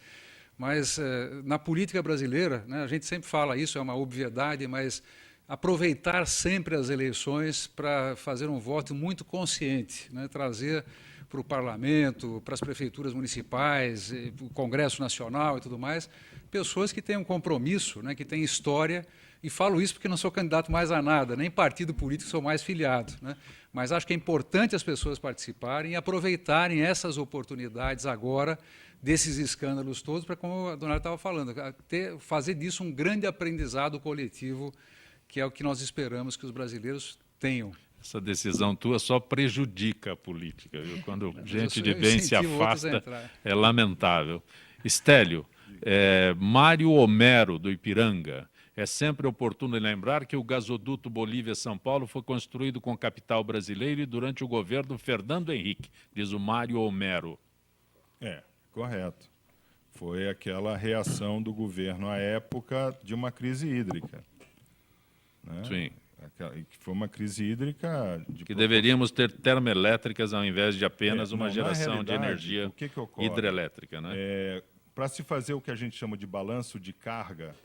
Mas na política brasileira, né, a gente sempre fala isso, é uma obviedade, mas aproveitar sempre as eleições para fazer um voto muito consciente, né, trazer para o parlamento, para as prefeituras municipais, para o Congresso Nacional e tudo mais, pessoas que têm um compromisso, né, que têm história. E falo isso porque não sou candidato mais a nada, nem partido político sou mais filiado, né? Mas acho que é importante as pessoas participarem e aproveitarem essas oportunidades agora, desses escândalos todos, para, como a dona estava falando, fazer disso um grande aprendizado coletivo, que é o que nós esperamos que os brasileiros tenham. Essa decisão tua só prejudica a política, viu? Quando gente de bem se afasta, é lamentável. Estélio, Mário Homero, do Ipiranga. É sempre oportuno lembrar que o gasoduto Bolívia-São Paulo foi construído com capital brasileiro e durante o governo Fernando Henrique, diz o Mário Homero. Correto. Foi aquela reação do governo à época de uma crise hídrica, né? Sim. Que foi uma crise hídrica... Que deveríamos ter termoelétricas ao invés de apenas uma geração de energia hidrelétrica, né? Para se fazer o que a gente chama de balanço de carga,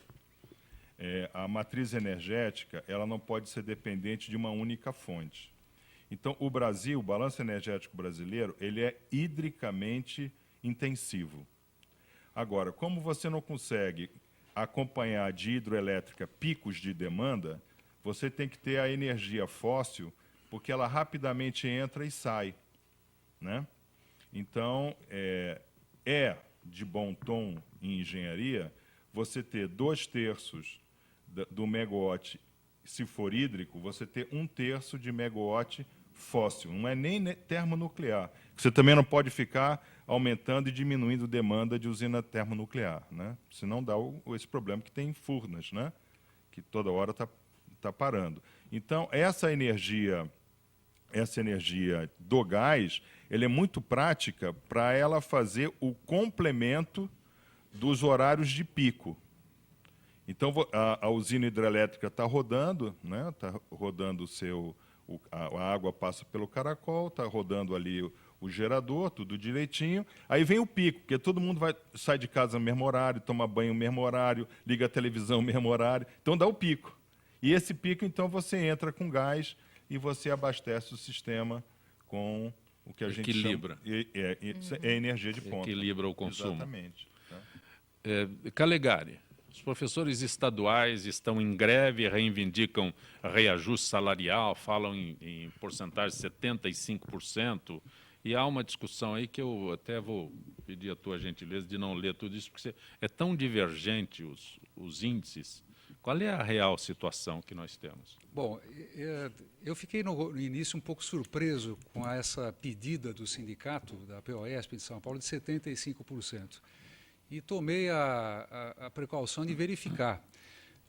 a matriz energética ela não pode ser dependente de uma única fonte. Então, o Brasil, o balanço energético brasileiro, ele é hidricamente intensivo. Agora, como você não consegue acompanhar de hidroelétrica picos de demanda, você tem que ter a energia fóssil, porque ela rapidamente entra e sai, né? Então, é de bom tom em engenharia você ter 2/3 do megawatt, se for hídrico, você ter 1/3 de megawatt fóssil. Não é nem termonuclear. Você também não pode ficar aumentando e diminuindo demanda de usina termonuclear, né? Senão dá esse problema que tem em Furnas, né? Que toda hora está parando. Então, essa energia do gás, ela é muito prática para ela fazer o complemento dos horários de pico. Então, a usina hidrelétrica está rodando, né? Está rodando a água passa pelo caracol, está rodando ali o gerador, tudo direitinho. Aí vem o pico, porque todo mundo sai de casa no mesmo horário, toma banho no mesmo horário, liga a televisão no mesmo horário. Então, dá o pico. E esse pico, então, você entra com gás e você abastece o sistema com o que a gente chama... É energia de ponta. Equilibra o consumo. Exatamente. Calegari, os professores estaduais estão em greve, reivindicam reajuste salarial, falam em porcentagem de 75%, e há uma discussão aí que eu até vou pedir a tua gentileza de não ler tudo isso, porque é tão divergente os índices. Qual é a real situação que nós temos? Bom, eu fiquei no início um pouco surpreso com essa pedida do sindicato da POSP de São Paulo de 75%. E tomei a precaução de verificar.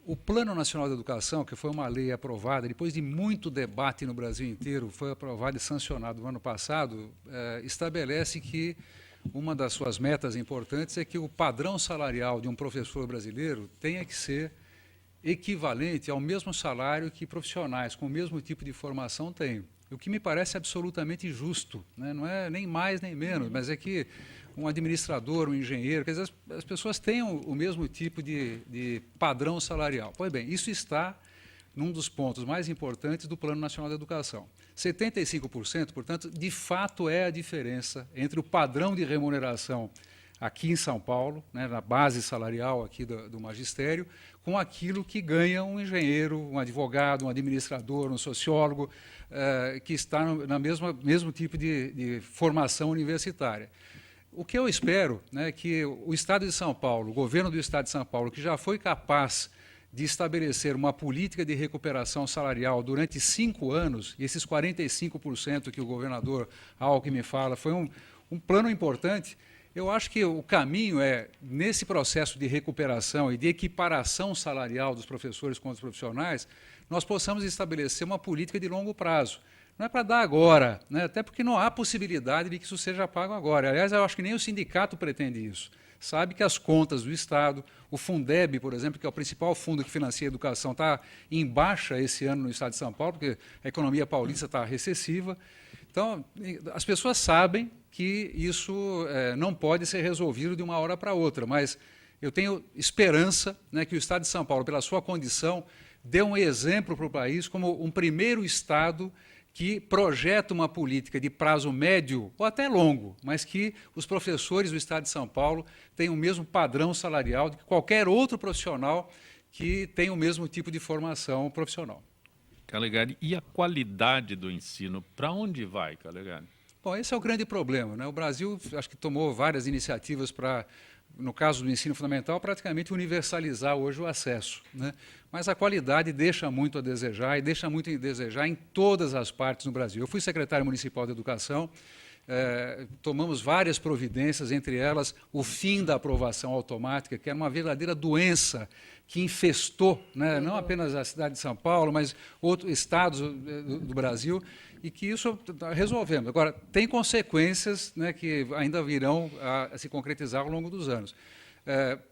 O Plano Nacional de Educação, que foi uma lei aprovada, depois de muito debate no Brasil inteiro, foi aprovado e sancionado no ano passado, estabelece que uma das suas metas importantes é que o padrão salarial de um professor brasileiro tenha que ser equivalente ao mesmo salário que profissionais com o mesmo tipo de formação têm. O que me parece absolutamente justo, né? Não é nem mais nem menos, mas é que um administrador, um engenheiro, quer dizer, as pessoas têm o mesmo tipo de padrão salarial. Pois bem, isso está num dos pontos mais importantes do Plano Nacional de Educação. 75%, portanto, de fato é a diferença entre o padrão de remuneração aqui em São Paulo, né, na base salarial aqui do magistério, com aquilo que ganha um engenheiro, um advogado, um administrador, um sociólogo, que está no mesmo tipo de formação universitária. O que eu espero, né, é que o Estado de São Paulo, o governo do Estado de São Paulo, que já foi capaz de estabelecer uma política de recuperação salarial durante 5 anos, e esses 45% que o governador Alckmin fala, foi um plano importante. Eu acho que o caminho é, nesse processo de recuperação e de equiparação salarial dos professores com os profissionais, nós possamos estabelecer uma política de longo prazo. Não é para dar agora, né? Até porque não há possibilidade de que isso seja pago agora. Aliás, eu acho que nem o sindicato pretende isso. Sabe que as contas do Estado, o Fundeb, por exemplo, que é o principal fundo que financia a educação, está em baixa esse ano no Estado de São Paulo, porque a economia paulista está recessiva. Então, as pessoas sabem que isso não pode ser resolvido de uma hora para outra, mas eu tenho esperança, né, que o Estado de São Paulo, pela sua condição, dê um exemplo para o país como um primeiro Estado que projeta uma política de prazo médio ou até longo, mas que os professores do Estado de São Paulo tenham o mesmo padrão salarial de que qualquer outro profissional que tenha o mesmo tipo de formação profissional. Calegari, e a qualidade do ensino, para onde vai, Calegari? Bom, esse é o grande problema, né? O Brasil, acho que tomou várias iniciativas para, no caso do ensino fundamental, praticamente universalizar hoje o acesso, né? Mas a qualidade deixa muito a desejar, e deixa muito a desejar em todas as partes no Brasil. Eu fui secretário municipal de Educação, tomamos várias providências, entre elas o fim da aprovação automática, que era uma verdadeira doença que infestou, né, não apenas a cidade de São Paulo, mas outros estados do Brasil, e que isso resolvemos. Agora, tem consequências, né, que ainda virão a se concretizar ao longo dos anos.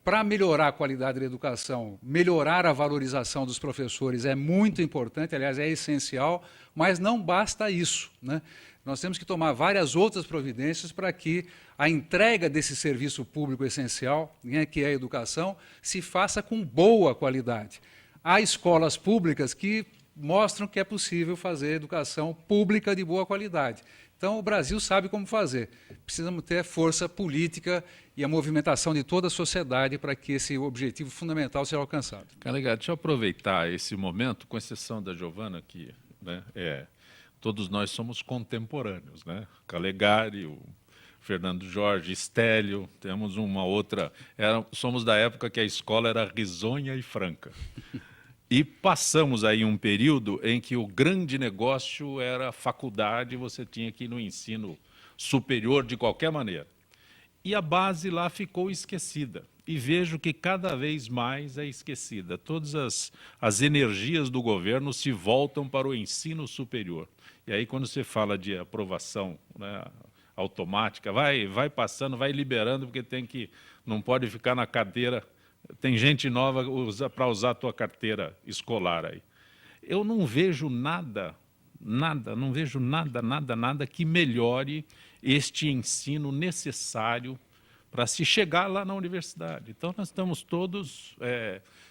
Para melhorar a qualidade da educação, melhorar a valorização dos professores é muito importante, aliás, é essencial, mas não basta isso, né? Nós temos que tomar várias outras providências para que a entrega desse serviço público essencial, né, que é a educação, se faça com boa qualidade. Há escolas públicas que mostram que é possível fazer educação pública de boa qualidade. Então, o Brasil sabe como fazer. Precisamos ter força política e a movimentação de toda a sociedade para que esse objetivo fundamental seja alcançado. Calegari, deixa eu aproveitar esse momento, com exceção da Giovana, que, né, todos nós somos contemporâneos, né? Calegari, o Fernando Jorge, Stélio, temos uma outra... somos da época que a escola era risonha e franca. E passamos aí um período em que o grande negócio era a faculdade, você tinha que ir no ensino superior de qualquer maneira. E a base lá ficou esquecida. E vejo que cada vez mais é esquecida. Todas as energias do governo se voltam para o ensino superior. E aí, quando você fala de aprovação, né, automática, vai passando, vai liberando, porque não pode ficar na cadeira. Tem gente nova para usar a tua carteira escolar aí. Eu não vejo nada que melhore este ensino necessário para se chegar lá na universidade. Então, nós estamos todos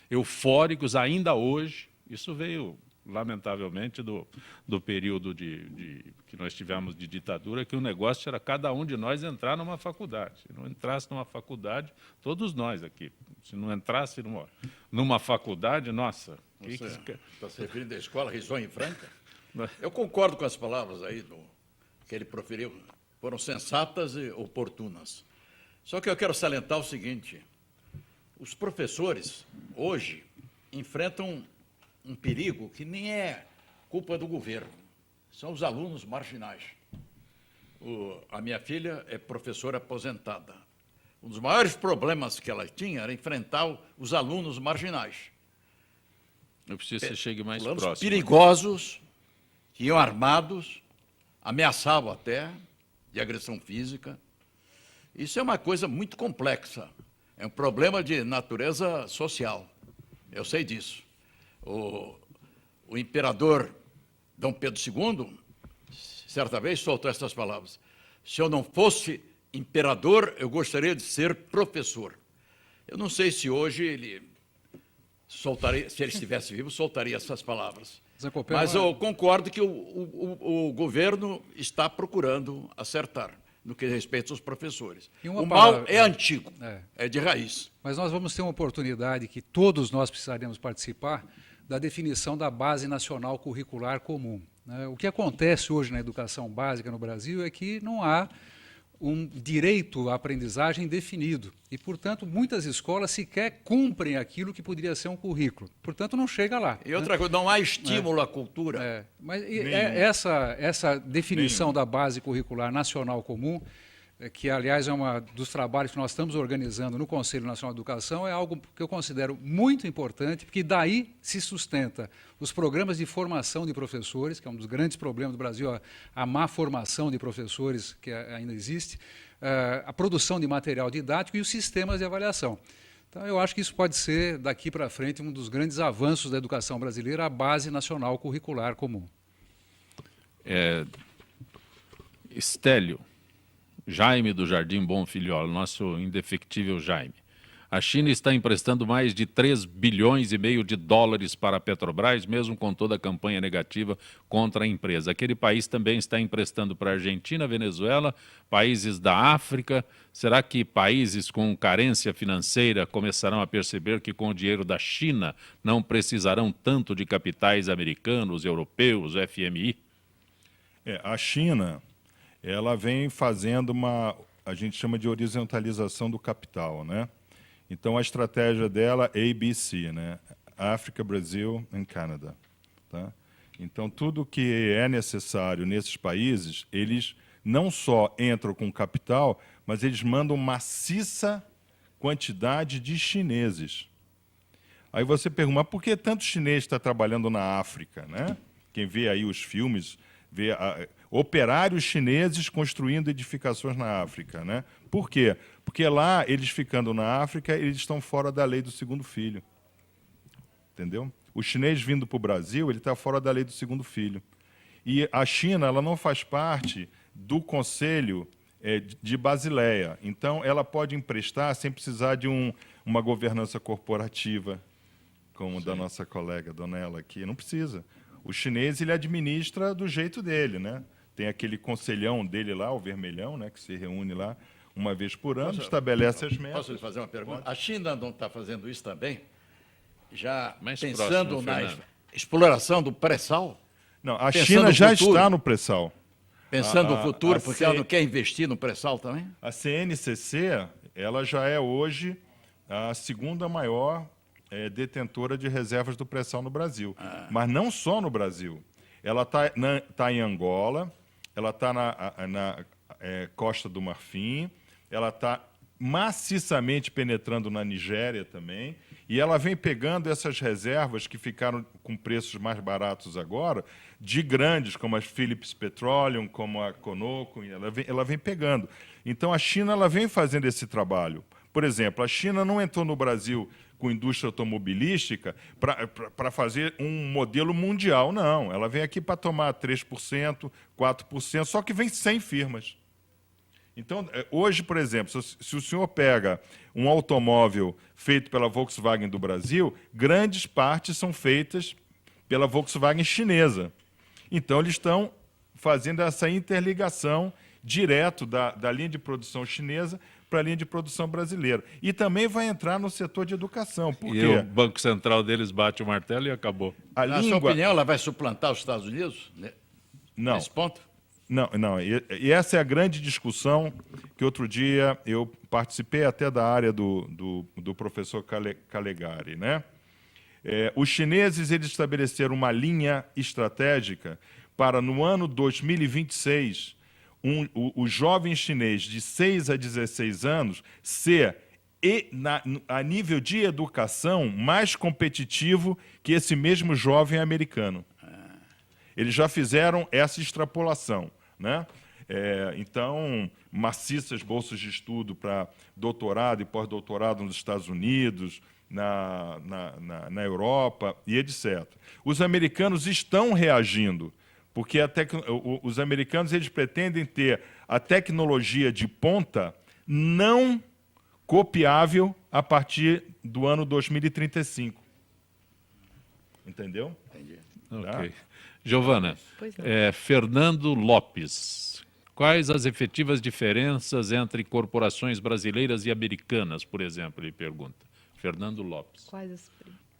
eufóricos ainda hoje. Isso veio, lamentavelmente, do período que nós tivemos de ditadura, que o negócio era cada um de nós entrar numa faculdade. Se não entrasse numa faculdade, todos nós aqui, se não entrasse numa faculdade, nossa... Você está se referindo à escola risonha e franca? Eu concordo com as palavras aí que ele proferiu, foram sensatas e oportunas. Só que eu quero salientar o seguinte, os professores, hoje, enfrentam um perigo que nem é culpa do governo, são os alunos marginais. A minha filha é professora aposentada. Um dos maiores problemas que ela tinha era enfrentar os alunos marginais. Eu preciso que você chegue mais próximo. Perigosos, que iam armados, ameaçavam até, de agressão física. Isso é uma coisa muito complexa, é um problema de natureza social, eu sei disso. O imperador Dom Pedro II, certa vez, soltou essas palavras: se eu não fosse imperador, eu gostaria de ser professor. Eu não sei se hoje ele soltaria, se ele estivesse vivo, soltaria essas palavras. Mas eu concordo que o governo está procurando acertar no que respeita aos professores. O mal é antigo, é de raiz. Mas nós vamos ter uma oportunidade que todos nós precisaremos participar da definição da Base Nacional Curricular Comum. O que acontece hoje na educação básica no Brasil é que não há um direito à aprendizagem definido. E, portanto, muitas escolas sequer cumprem aquilo que poderia ser um currículo. Portanto, não chega lá. E outra coisa, não há estímulo à cultura. Mas essa definição da base curricular nacional comum, que, aliás, é um dos trabalhos que nós estamos organizando no Conselho Nacional de Educação, é algo que eu considero muito importante, porque daí se sustenta os programas de formação de professores, que é um dos grandes problemas do Brasil, a má formação de professores que ainda existe, a produção de material didático e os sistemas de avaliação. Então, eu acho que isso pode ser, daqui para frente, um dos grandes avanços da educação brasileira, a base nacional curricular comum. Estélio, Jaime do Jardim Bom Filhol, nosso indefectível Jaime. A China está emprestando mais de 3,5 bilhões de dólares para a Petrobras, mesmo com toda a campanha negativa contra a empresa. Aquele país também está emprestando para a Argentina, Venezuela, países da África. Será que países com carência financeira começarão a perceber que com o dinheiro da China não precisarão tanto de capitais americanos, europeus, FMI? A China, ela vem fazendo a gente chama de horizontalização do capital, né? Então, a estratégia dela é ABC, né? África, Brasil e Canadá. Tá? Então, tudo que é necessário nesses países, eles não só entram com capital, mas eles mandam maciça quantidade de chineses. Aí você pergunta, mas por que tanto chinês está trabalhando na África? Né? Quem vê aí os filmes, vê operários chineses construindo edificações na África. Né? Por quê? Porque lá, eles ficando na África, eles estão fora da lei do segundo filho. Entendeu? O chinês vindo para o Brasil, ele está fora da lei do segundo filho. E a China, ela não faz parte do Conselho de Basileia. Então, ela pode emprestar sem precisar de uma governança corporativa, como da nossa colega Donella aqui. Não precisa. O chinês, ele administra do jeito dele, né? Tem aquele conselhão dele lá, o vermelhão, né, que se reúne lá uma vez por ano, estabelece as metas. Posso lhe fazer uma pergunta? A China não está fazendo isso também? Já Mais pensando próximo, na Fernando. exploração do pré-sal? Não, a Pensando China no já futuro. está no pré-sal. Pensando no futuro, a porque ela não quer investir no pré-sal também? A CNCC, ela já é hoje a segunda maior detentora de reservas do pré-sal no Brasil. Mas não só no Brasil. Ela está em Angola, ela está na Costa do Marfim, ela está maciçamente penetrando na Nigéria também, e ela vem pegando essas reservas que ficaram com preços mais baratos agora, de grandes, como a Phillips Petroleum, como a Conoco, ela vem pegando. Então, a China ela vem fazendo esse trabalho. Por exemplo, a China não entrou no Brasil com indústria automobilística para fazer um modelo mundial, não. Ela vem aqui para tomar 3%, 4%, só que vem 100 firmas. Então, hoje, por exemplo, se o senhor pega um automóvel feito pela Volkswagen do Brasil, grandes partes são feitas pela Volkswagen chinesa. Então, eles estão fazendo essa interligação direto da linha de produção chinesa para a linha de produção brasileira. E também vai entrar no setor de educação. Por E quê? o Banco Central deles bate o martelo e acabou. Na sua opinião, ela vai suplantar os Estados Unidos Não. nesse ponto? Não. E essa é a grande discussão que outro dia eu participei até da área do professor Calegari, né? Os chineses eles estabeleceram uma linha estratégica para, no ano 2026, o jovem chinês de 6 a 16 anos ser, a nível de educação, mais competitivo que esse mesmo jovem americano. Eles já fizeram essa extrapolação. Né? Então, maciças bolsas de estudo para doutorado e pós-doutorado nos Estados Unidos, na Europa e etc. Os americanos estão reagindo, porque os americanos eles pretendem ter a tecnologia de ponta não copiável a partir do ano 2035. Entendeu? Entendi. Ok. Giovana, Pois não. Fernando Lopes, quais as efetivas diferenças entre corporações brasileiras e americanas, por exemplo, ele pergunta. Fernando Lopes.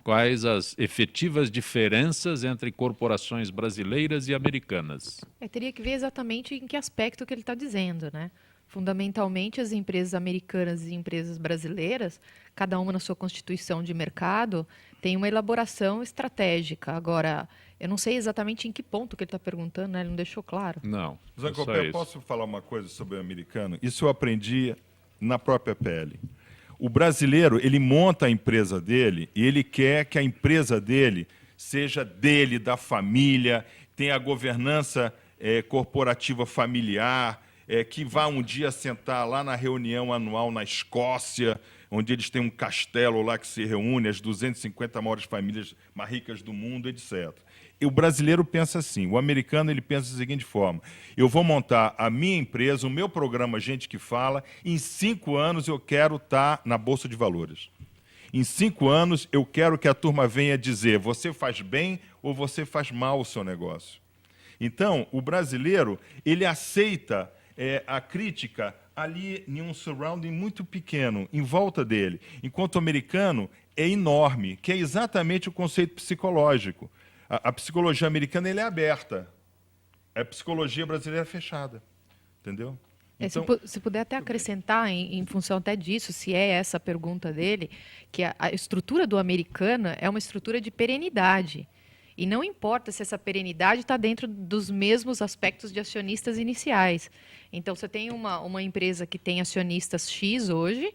Quais as efetivas diferenças entre corporações brasileiras e americanas? Teria que ver exatamente em que aspecto que ele está dizendo, né? Fundamentalmente, as empresas americanas e empresas brasileiras, cada uma na sua constituição de mercado, tem uma elaboração estratégica. Agora, eu não sei exatamente em que ponto que ele está perguntando, né? Ele não deixou claro. Não. Zé é só Copé, isso. posso falar uma coisa sobre o americano? Isso eu aprendi na própria pele. O brasileiro, ele monta a empresa dele e ele quer que a empresa dele seja dele, da família, tenha a governança corporativa familiar, que vá um dia sentar lá na reunião anual na Escócia, onde eles têm um castelo lá que se reúne, as 250 maiores famílias mais ricas do mundo, etc. E o brasileiro pensa assim, o americano ele pensa da seguinte forma: eu vou montar a minha empresa, o meu programa Gente que Fala, em 5 anos eu quero estar na Bolsa de Valores. Em 5 anos eu quero que a turma venha dizer, você faz bem ou você faz mal o seu negócio. Então, o brasileiro, ele aceita a crítica ali em um surrounding muito pequeno, em volta dele, enquanto o americano é enorme, que é exatamente o conceito psicológico. A psicologia americana ele é aberta, a psicologia brasileira é fechada, entendeu? Então, se puder até acrescentar, em função até disso, se é essa a pergunta dele, que a estrutura do americano é uma estrutura de perenidade. E não importa se essa perenidade está dentro dos mesmos aspectos de acionistas iniciais. Então, você tem uma empresa que tem acionistas X hoje,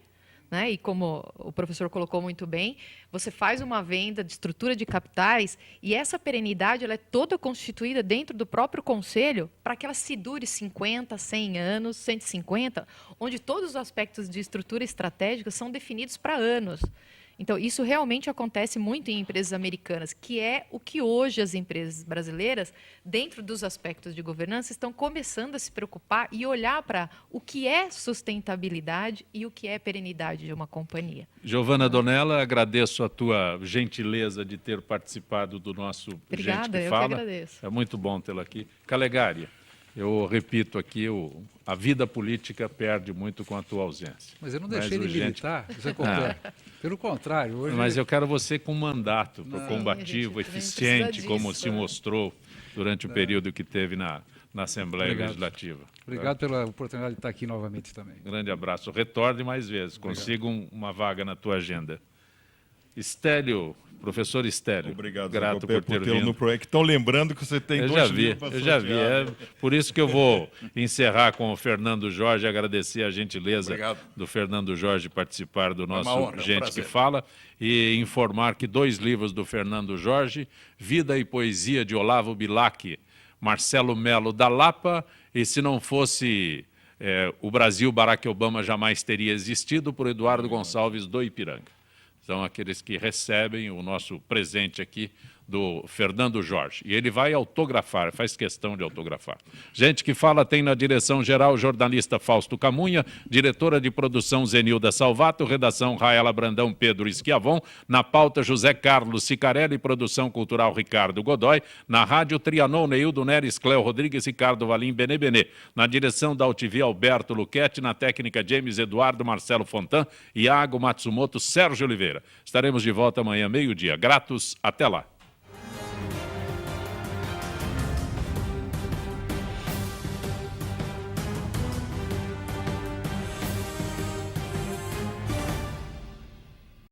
né? E como o professor colocou muito bem, você faz uma venda de estrutura de capitais e essa perenidade ela é toda constituída dentro do próprio conselho para que ela se dure 50, 100 anos, 150, onde todos os aspectos de estrutura estratégica são definidos para anos. Então, isso realmente acontece muito em empresas americanas, que é o que hoje as empresas brasileiras, dentro dos aspectos de governança, estão começando a se preocupar e olhar para o que é sustentabilidade e o que é perenidade de uma companhia. Giovana Donella, agradeço a tua gentileza de ter participado do nosso Obrigada, Gente que eu Fala. que agradeço. É muito bom tê-la aqui. Calegari, eu repito aqui, a vida política perde muito com a tua ausência. Mas eu não deixei ele o gente- militar, Zé Copé. Pelo contrário, hoje... Mas eu quero você com mandato combativo, a gente eficiente, precisa como disso, se né? mostrou durante o período que teve na Assembleia Obrigado. Legislativa. Obrigado pela oportunidade de estar aqui novamente também. Grande abraço. Retorne mais vezes. Consiga uma vaga na tua agenda. Estélio, professor Estélio. obrigado, Zé grato Copé, por ter tê-lo vindo. no projeto. Estão lembrando que você tem Eu 2 já vi, livros para eu já vi. sortear. É por isso que eu vou encerrar com o Fernando Jorge, agradecer a gentileza Obrigado. do Fernando Jorge participar do nosso uma honra, é um Gente que prazer. Fala e informar que 2 livros do Fernando Jorge, Vida e Poesia de Olavo Bilac, Marcelo Melo da Lapa, e se não fosse o Brasil, Barack Obama jamais teria existido, por Eduardo Gonçalves do Ipiranga. São aqueles que recebem o nosso presente aqui do Fernando Jorge. E ele vai autografar, faz questão de autografar. Gente que Fala tem na direção-geral jornalista Fausto Camunha, diretora de produção Zenilda Salvato, redação Raela Brandão, Pedro Esquiavon, na pauta José Carlos Sicarelli, produção cultural Ricardo Godoy, na rádio Trianon, Neildo Neres, Cléo Rodrigues, Ricardo Valim, Benê, na direção da UTV Alberto Luquete, na técnica James Eduardo, Marcelo Fontan, Iago Matsumoto, Sérgio Oliveira. Estaremos de volta amanhã, meio-dia. Gratos, até lá.